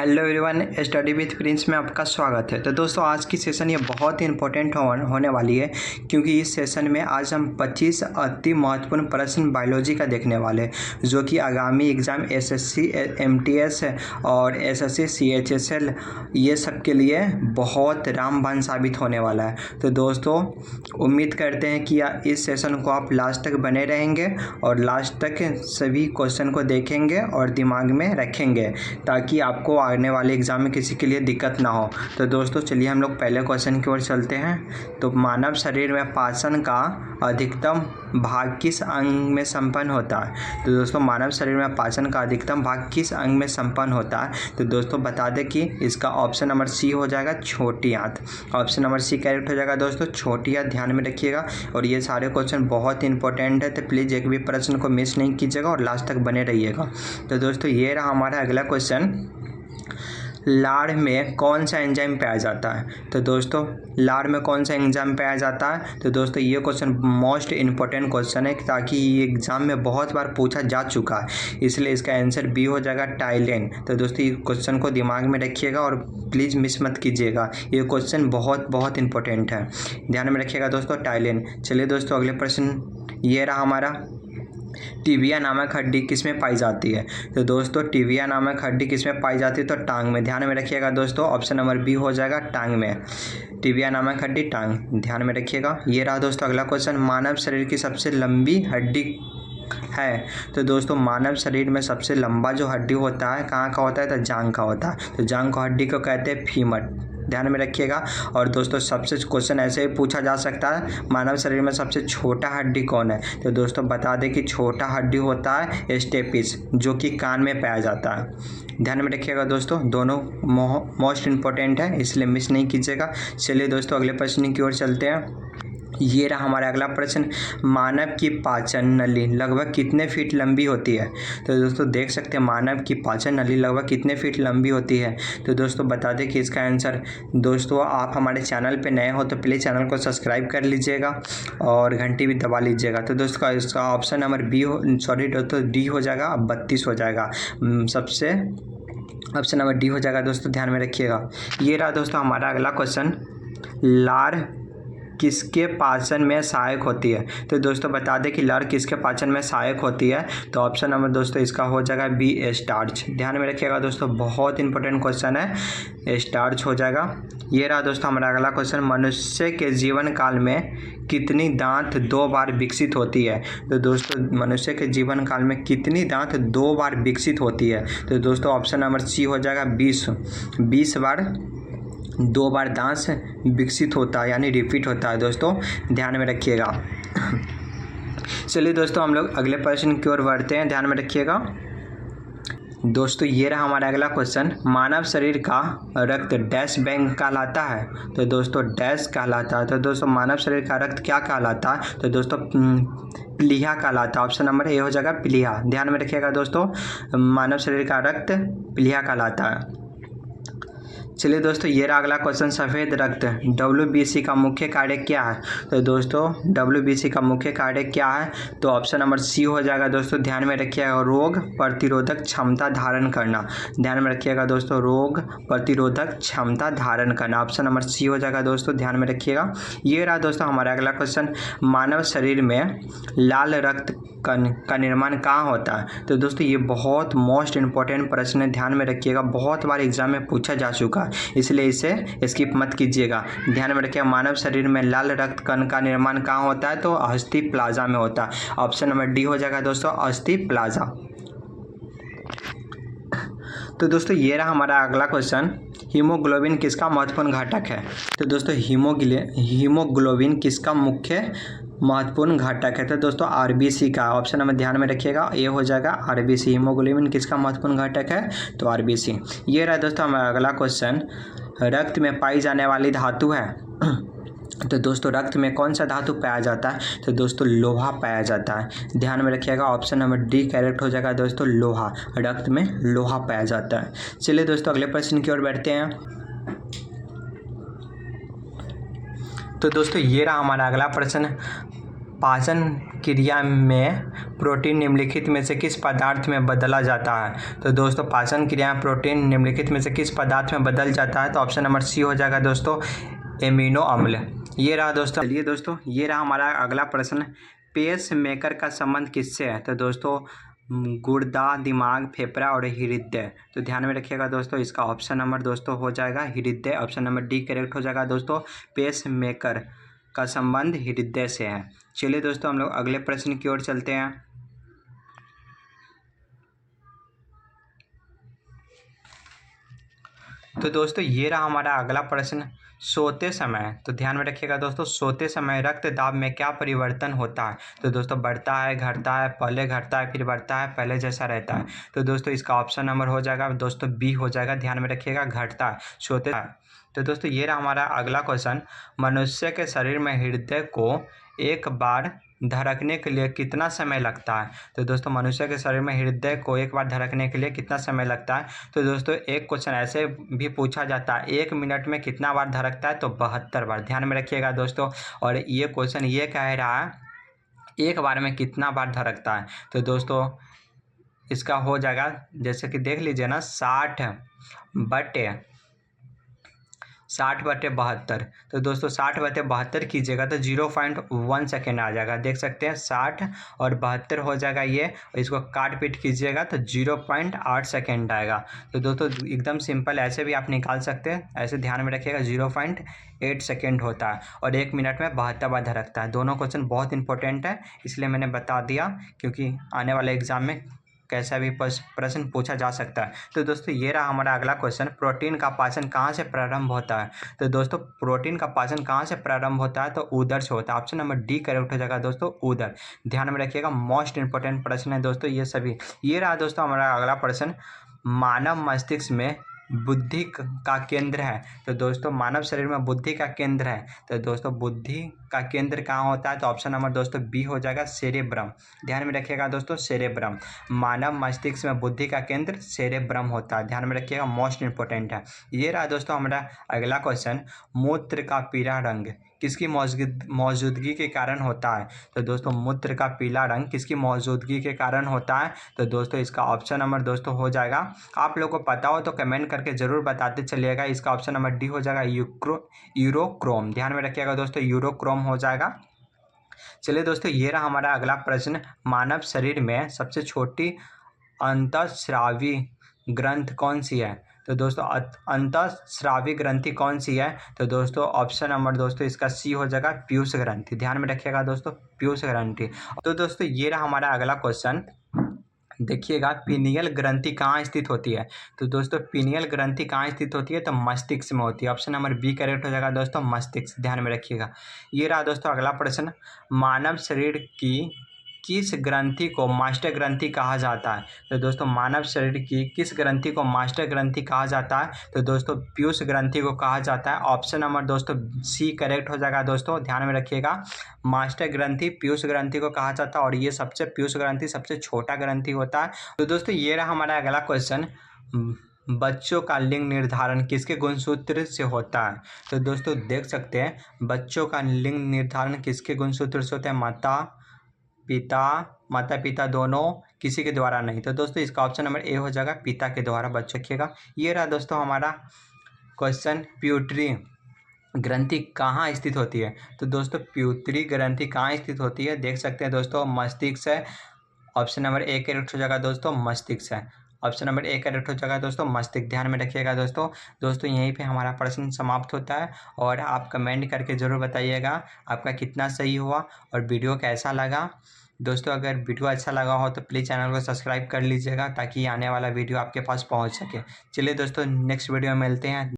Hello everyone, study with Prince में आपका स्वागत है। तो दोस्तों आज की सेशन ये बहुत ही इंपॉर्टेंट होने वाली है, क्योंकि इस सेशन में आज हम 25 अति महत्वपूर्ण प्रश्न बायोलॉजी का देखने वाले हैं, जो कि आगामी एग्ज़ाम एसएससी एमटीएस और एसएससी सीएचएसएल ये सब के लिए बहुत रामबाण साबित होने वाला है। तो दोस्तों उम्मीद करते हैं कि इस सेशन को आप लास्ट तक बने रहेंगे और लास्ट तक सभी क्वेश्चन को देखेंगे और दिमाग में रखेंगे, ताकि आपको आने वाले एग्ज़ाम में किसी के लिए दिक्कत ना हो। तो दोस्तों चलिए हम लोग पहले क्वेश्चन की ओर चलते हैं। तो मानव शरीर में पाचन का अधिकतम भाग किस अंग में संपन्न होता है? तो दोस्तों मानव शरीर में पाचन का अधिकतम भाग किस अंग में संपन्न होता है? तो दोस्तों बता दें कि इसका ऑप्शन नंबर सी हो जाएगा, छोटी आंत। ऑप्शन नंबर सी करेक्ट हो जाएगा दोस्तों, छोटी आंत। ध्यान में रखिएगा और ये सारे क्वेश्चन बहुत इंपॉर्टेंट है, तो प्लीज़ एक भी प्रश्न को मिस नहीं कीजिएगा और लास्ट तक बने रहिएगा। तो दोस्तों ये रहा हमारा अगला क्वेश्चन, लार में कौन सा एंजाइम पाया जाता है? तो दोस्तों लार में कौन सा एंजाइम पाया जाता है? तो दोस्तों ये क्वेश्चन मोस्ट इम्पोर्टेंट क्वेश्चन है, ताकि ये एग्जाम में बहुत बार पूछा जा चुका है, इसलिए इसका आंसर बी हो जाएगा, टाइलिन। तो दोस्तों ये क्वेश्चन को दिमाग में रखिएगा और प्लीज़ मिस मत कीजिएगा, ये क्वेश्चन बहुत इंपॉर्टेंट है, ध्यान में रखिएगा दोस्तों, टाइलिन। चलिए दोस्तों अगले प्रश्न ये रहा हमारा, टिबिया नामक हड्डी किसमें पाई जाती है? तो दोस्तों टिबिया नामक हड्डी किसमें पाई जाती है? तो टांग में। ध्यान में रखिएगा दोस्तों, ऑप्शन नंबर बी हो जाएगा, टांग में। टिबिया नामक हड्डी टांग, ध्यान में रखिएगा। ये रहा दोस्तों अगला क्वेश्चन, मानव शरीर की सबसे लंबी हड्डी है? तो दोस्तों मानव शरीर में सबसे लंबा जो हड्डी होता है कहाँ का होता है? तो जांघ का होता है। तो जांघ को हड्डी को कहते हैं फीमर, ध्यान में रखिएगा। और दोस्तों सबसे क्वेश्चन ऐसे ही पूछा जा सकता है, मानव शरीर में सबसे छोटा हड्डी कौन है? तो दोस्तों बता दें कि छोटा हड्डी होता है स्टेपिस, जो कि कान में पाया जाता है। ध्यान में रखिएगा दोस्तों, दोनों मोस्ट इंपॉर्टेंट है, इसलिए मिस नहीं कीजिएगा। चलिए दोस्तों अगले प्रश्न की ओर चलते हैं। ये रहा हमारा अगला प्रश्न, मानव की पाचन नली लगभग कितने फीट लंबी होती है? तो दोस्तों देख सकते हैं मानव की पाचन नली लगभग कितने फीट लंबी होती है। तो दोस्तों बता दें कि इसका आंसर, दोस्तों आप हमारे चैनल पे नए हो तो प्लीज़ चैनल को सब्सक्राइब कर लीजिएगा और घंटी भी दबा लीजिएगा। तो दोस्तों इसका ऑप्शन नंबर बी हो, सॉरी दोस्तों डी हो जाएगा, 32 हो जाएगा। सबसे ऑप्शन नंबर डी हो जाएगा दोस्तों, ध्यान में रखिएगा। ये रहा दोस्तों हमारा अगला क्वेश्चन, लार किसके पाचन में सहायक होती है? तो दोस्तों बता दें कि लार किसके पाचन में सहायक होती है? तो ऑप्शन नंबर दोस्तों इसका हो जाएगा बी, स्टार्च। ध्यान में रखिएगा दोस्तों, बहुत इंपॉर्टेंट क्वेश्चन है, स्टार्च हो जाएगा। ये रहा दोस्तों हमारा अगला क्वेश्चन, मनुष्य के जीवन काल में कितनी दांत 2 बार विकसित होती है? तो दोस्तों मनुष्य के जीवन काल में कितनी दांत 2 बार विकसित होती है? तो दोस्तों ऑप्शन नंबर सी हो जाएगा 20 बार 2 बार दांत विकसित होता है, यानी रिपीट होता है दोस्तों, ध्यान में रखिएगा। चलिए दोस्तों हम लोग अगले प्रश्न की ओर बढ़ते हैं, ध्यान में रखिएगा। दोस्तों ये रहा हमारा अगला क्वेश्चन, मानव शरीर का रक्त डैश बैंक कहलाता है? तो दोस्तों डैश कहलाता है। तो दोस्तों मानव शरीर का रक्त क्या कहलाता है? तो दोस्तों प्लीहा कहलाता है। ऑप्शन नंबर ए हो जाएगा, प्लीहा। ध्यान में रखिएगा दोस्तों, मानव शरीर का रक्त प्लीहा कहलाता है। चलिए दोस्तों ये रहा अगला क्वेश्चन, सफ़ेद रक्त WBC का मुख्य कार्य क्या है? तो दोस्तों WBC का मुख्य कार्य क्या है? तो ऑप्शन नंबर सी हो जाएगा दोस्तों, ध्यान में रखिएगा, रोग प्रतिरोधक क्षमता धारण करना। ध्यान में रखिएगा दोस्तों, रोग प्रतिरोधक क्षमता धारण करना, ऑप्शन नंबर सी हो जाएगा दोस्तों, ध्यान में रखिएगा। ये रहा दोस्तों हमारा अगला क्वेश्चन, मानव शरीर में लाल रक्त कण का निर्माण कहाँ होता है? तो दोस्तों ये बहुत मोस्ट इंपॉर्टेंट प्रश्न है, ध्यान में रखिएगा, बहुत बार एग्जाम में पूछा जा चुका है, इसलिए इसे स्किप मत कीजिएगा। ध्यान में रखिएगा, मानव शरीर में लाल रक्त कण का निर्माण कहाँ होता है? तो अस्थि प्लाजा में होता है। ऑप्शन नंबर डी हो जाएगा दोस्तों, अस्थि प्लाजा। तो दोस्तों ये रहा हमारा अगला क्वेश्चन, हीमोग्लोबिन किसका महत्वपूर्ण घटक है? तो दोस्तों हीमोग्लोबिन किसका मुख्य महत्वपूर्ण घटक है? तो दोस्तों RBC का। ऑप्शन नंबर ध्यान में रखिएगा, ए हो जाएगा RBC। हीमोग्लोबिन किसका महत्वपूर्ण घटक है? तो RBC। ये रहा दोस्तों हमारा अगला क्वेश्चन, रक्त में पाई जाने वाली धातु है? तो दोस्तों रक्त में कौन सा धातु पाया जाता है? तो दोस्तों लोहा पाया जाता है। ध्यान में रखिएगा, ऑप्शन नंबर डी करेक्ट हो जाएगा दोस्तों, लोहा। रक्त में लोहा पाया जाता है। चलिए दोस्तों अगले प्रश्न की ओर बढ़ते हैं। तो दोस्तों ये रहा हमारा अगला प्रश्न, पाचन क्रिया में प्रोटीन निम्नलिखित में से किस पदार्थ में बदला जाता है। तो दोस्तों पाचन क्रिया में प्रोटीन निम्नलिखित में से किस पदार्थ में बदल जाता है। तो ऑप्शन नंबर सी हो जाएगा दोस्तों एमिनो अम्ल। ये रहा दोस्तों, चलिए दोस्तों ये रहा हमारा अगला प्रश्न, पेस मेकर का संबंध किससे है। तो दोस्तों गुर्दा, दिमाग, फेफड़ा और हृदय। तो ध्यान में रखिएगा दोस्तों, इसका ऑप्शन नंबर दोस्तों हो जाएगा हृदय। ऑप्शन नंबर डी करेक्ट हो जाएगा दोस्तों, पेस मेकर का संबंध हृदय से है। चलिए दोस्तों हम लोग अगले प्रश्न की ओर चलते हैं। तो दोस्तों ये रहा हमारा अगला प्रश्न, सोते समय। तो ध्यान में रखिएगा दोस्तों, सोते समय रक्त दाब में क्या परिवर्तन होता है। तो दोस्तों बढ़ता है, घटता है, पहले घटता है फिर बढ़ता है, पहले जैसा रहता है। तो दोस्तों इसका ऑप्शन नंबर हो जाएगा दोस्तों बी हो जाएगा। ध्यान में रखिएगा, घटता है, सोते है। तो दोस्तों ये रहा हमारा अगला क्वेश्चन, मनुष्य के शरीर में हृदय को एक बार धड़कने के लिए कितना समय लगता है। तो दोस्तों मनुष्य के शरीर में हृदय को एक बार धड़कने के लिए कितना समय लगता है। तो दोस्तों एक क्वेश्चन ऐसे भी पूछा जाता है, 1 मिनट में कितना बार धड़कता है। तो 72 बार। ध्यान में रखिएगा दोस्तों, और ये क्वेश्चन ये कह रहा है एक बार में कितना बार धड़कता है। तो दोस्तों इसका हो जाएगा, जैसे कि देख लीजिए ना, 60/72। तो दोस्तों 60/72 कीजिएगा तो 0.1 सेकेंड आ जाएगा। देख सकते हैं 60 और 72 हो जाएगा ये, और इसको काट पीट कीजिएगा तो 0.8 सेकेंड आएगा। तो दोस्तों एकदम सिंपल, ऐसे भी आप निकाल सकते हैं। ऐसे ध्यान में रखिएगा 0.8 सेकेंड होता है, और 1 मिनट में 72 बार धड़कता है। दोनों क्वेश्चन बहुत इंपॉर्टेंट है, इसलिए मैंने बता दिया, क्योंकि आने वाले एग्जाम में कैसा भी प्रश्न पूछा जा सकता है। तो दोस्तों ये रहा हमारा अगला क्वेश्चन, प्रोटीन का पाचन कहाँ से प्रारंभ होता है। तो दोस्तों प्रोटीन का पाचन कहाँ से प्रारंभ होता है। तो उदर से होता है। ऑप्शन नंबर डी करेक्ट हो जाएगा दोस्तों, उदर। ध्यान में रखिएगा, मोस्ट इंपॉर्टेंट प्रश्न है दोस्तों ये सभी। ये रहा दोस्तों हमारा अगला प्रश्न, मानव मस्तिष्क में बुद्धि का केंद्र है। तो दोस्तों मानव शरीर में बुद्धि का केंद्र है। तो दोस्तों बुद्धि का केंद्र कहाँ होता है। तो ऑप्शन नंबर दोस्तों बी हो जाएगा, सेरेब्रम। ध्यान में रखिएगा दोस्तों, सेरेब्रम। मानव मस्तिष्क में बुद्धि का केंद्र सेरेब्रम होता है। ध्यान में रखिएगा, मोस्ट इंपॉर्टेंट है। ये रहा दोस्तों हमारा अगला क्वेश्चन, मूत्र का पीला रंग किसकी मौजूदगी के कारण होता है। तो दोस्तों मूत्र का पीला रंग किसकी मौजूदगी के कारण होता है। तो दोस्तों इसका ऑप्शन नंबर दोस्तों हो जाएगा, आप लोगों को पता हो तो कमेंट करके जरूर बताते चलिएगा। इसका ऑप्शन नंबर डी हो जाएगा, यूरोक्रोम। ध्यान में रखिएगा दोस्तों, यूरोक्रोम हो जाएगा। चलिए दोस्तों ये रहा हमारा अगला प्रश्न, मानव शरीर में सबसे छोटी अंतःस्रावी ग्रंथ कौन सी है। तो दोस्तों अंतःस्रावी ग्रंथि कौन सी है। तो दोस्तों ऑप्शन नंबर दोस्तों इसका सी हो जाएगा, पीयूष ग्रंथि। ध्यान में रखिएगा दोस्तों, पीयूष ग्रंथि। तो दोस्तों ये रहा हमारा अगला क्वेश्चन, देखिएगा पीनियल ग्रंथि कहाँ स्थित होती है। तो दोस्तों पीनियल ग्रंथि कहाँ स्थित होती है। तो मस्तिष्क में होती है। ऑप्शन नंबर बी करेक्ट हो जाएगा दोस्तों, मस्तिष्क। ध्यान में रखिएगा। ये रहा दोस्तों अगला प्रश्न, मानव शरीर की किस ग्रंथि को मास्टर ग्रंथि कहा जाता है। तो दोस्तों मानव शरीर की किस ग्रंथि को मास्टर ग्रंथि कहा जाता है। तो दोस्तों पीयूष ग्रंथि को कहा जाता है। ऑप्शन नंबर दोस्तों सी करेक्ट हो जाएगा दोस्तों। ध्यान में रखिएगा, मास्टर ग्रंथि पीयूष ग्रंथि को कहा जाता है, और ये सबसे पीयूष ग्रंथि सबसे छोटा ग्रंथि होता है। तो दोस्तों ये रहा हमारा अगला क्वेश्चन, बच्चों का लिंग निर्धारण किसके गुणसूत्र से होता है। तो दोस्तों देख सकते हैं बच्चों का लिंग निर्धारण किसके गुणसूत्र से होता है, माता पिता दोनों, किसी के द्वारा नहीं। तो दोस्तों इसका ऑप्शन नंबर ए हो जाएगा, पिता के द्वारा। बच्चों रखिएगा। ये रहा दोस्तों हमारा क्वेश्चन, प्यूटरी ग्रंथि कहाँ स्थित होती है। तो दोस्तों प्यूटरी ग्रंथि कहाँ स्थित होती है, देख सकते हैं दोस्तों मस्तिष्क है। ऑप्शन नंबर ए करेक्ट हो जाएगा दोस्तों, मस्तिष्क है। ऑप्शन नंबर ए करेक्ट हो जाएगा दोस्तों, मस्तिष्क। ध्यान में रखिएगा दोस्तों यहीं पे हमारा प्रश्न समाप्त होता है, और आप कमेंट करके ज़रूर बताइएगा आपका कितना सही हुआ और वीडियो कैसा लगा। दोस्तों अगर वीडियो अच्छा लगा हो तो प्लीज़ चैनल को सब्सक्राइब कर लीजिएगा, ताकि आने वाला वीडियो आपके पास पहुंच सके। चलिए दोस्तों नेक्स्ट वीडियो में मिलते हैं।